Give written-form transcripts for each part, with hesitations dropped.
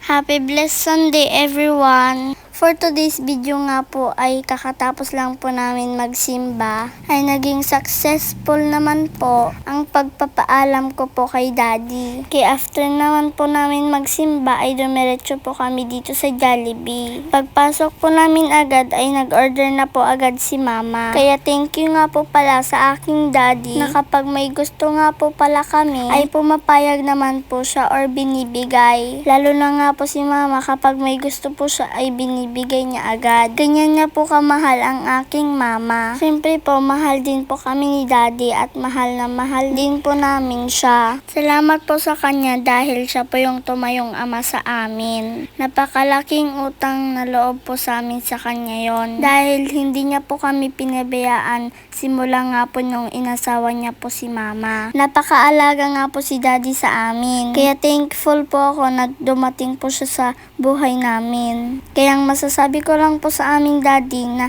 Happy blessed Sunday everyone! For today's video nga po ay kakatapos lang po namin magsimba ay naging successful naman po ang pagpapaalam ko po kay Daddy. Kaya after naman po namin magsimba ay dumiretso po kami dito sa Jollibee. Pagpasok po namin agad ay nag-order na po agad si Mama. Kaya thank you nga po pala sa aking Daddy na kapag may gusto nga po pala kami ay pumapayag naman po siya or binibigay. Lalo na nga po si Mama kapag may gusto po siya ay binibigay niya agad. Ganyan niya po kamahal ang aking mama. Siyempre po, mahal din po kami ni Daddy at mahal na mahal din po namin siya. Salamat po sa kanya dahil siya po yung tumayong ama sa amin. Napakalaking utang na loob po sa amin sa kanya yon. Dahil hindi niya po kami pinabayaan simula nga po nung inasawa niya po si Mama. Napakaalaga nga po si Daddy sa amin. Kaya thankful po ako na dumating po siya sa buhay namin. Kaya masasabi ko lang po sa aming Daddy na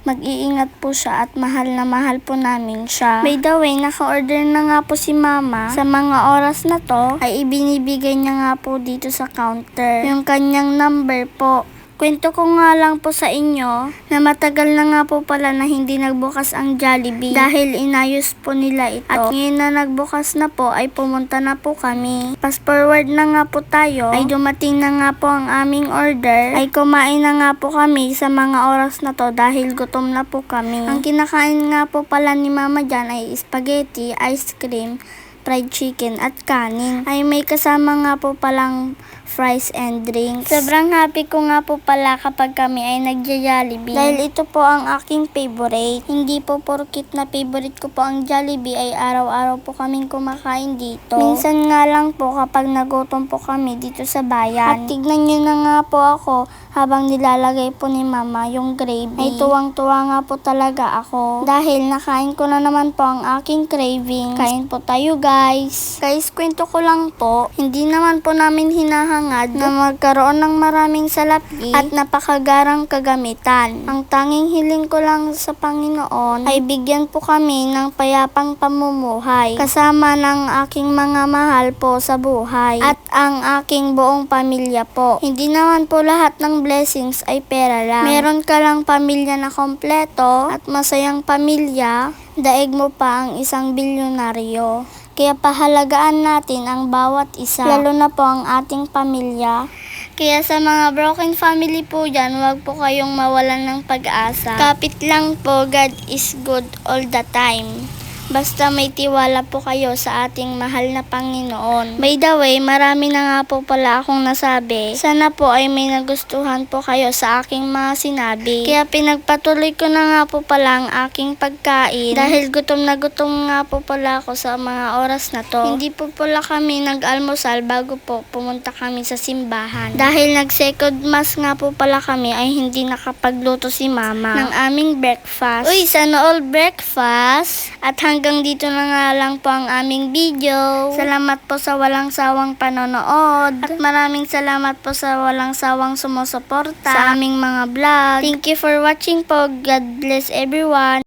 mag-iingat po siya at mahal na mahal po namin siya. By the way, naka-order na nga po si Mama. Sa mga oras na to, ay ibinibigay niya nga po dito sa counter yung kanyang number po. Kwento ko nga lang po sa inyo na matagal na nga po pala na hindi nagbukas ang Jollibee dahil inayos po nila ito. At ngayon na nagbukas na po ay pumunta na po kami. Fast forward na nga po tayo ay dumating na nga po ang aming order ay kumain na nga po kami sa mga oras na to dahil gutom na po kami. Ang kinakain nga po pala ni Mama dyan ay spaghetti, ice cream, fried chicken at kanin. Ay may kasama nga po palang fries and drinks. Sobrang happy ko nga po pala kapag kami ay nagja-Jollibee dahil ito po ang aking favorite. Hindi po porkit na favorite ko po ang Jollibee ay araw-araw po kaming kumakain dito. Minsan nga lang po kapag nagutom po kami dito sa bayan. At tignan nyo na nga po ako habang nilalagay po ni Mama yung gravy. Ay tuwang-tuwa nga po talaga ako dahil nakain ko na naman po ang aking craving. Kain po tayo guys. Guys, kwento ko lang po, hindi naman po namin hinahangad na magkaroon ng maraming salapi at napakagarang kagamitan. Ang tanging hiling ko lang sa Panginoon ay bigyan po kami ng payapang pamumuhay kasama ng aking mga mahal po sa buhay at ang aking buong pamilya po. Hindi naman po lahat ng blessings ay pera lang. Meron ka lang pamilya na kompleto at masayang pamilya, daig mo pa ang isang bilyonaryo. Kaya pahalagaan natin ang bawat isa, lalo na po ang ating pamilya. Kaya sa mga broken family po dyan, huwag po kayong mawalan ng pag-asa. Kapit lang po, God is good all the time. Basta may tiwala po kayo sa ating mahal na Panginoon. By the way, marami na nga po pala akong nasabi. Sana po ay may nagustuhan po kayo sa aking mga sinabi. Kaya pinagpatuloy ko na nga po pala ang aking pagkain. Dahil gutom na gutom nga po pala ako sa mga oras na to. Hindi po pala kami nag-almusal bago po pumunta kami sa simbahan. Dahil nag-second mass nga po pala kami ay hindi nakapagluto si Mama ng aming breakfast. Uy, sana all breakfast! At hanggang dito na nga lang po ang aming video. Salamat po sa walang sawang panonood. At maraming salamat po sa walang sawang sumusuporta sa aming mga vlog. Thank you for watching po. God bless everyone.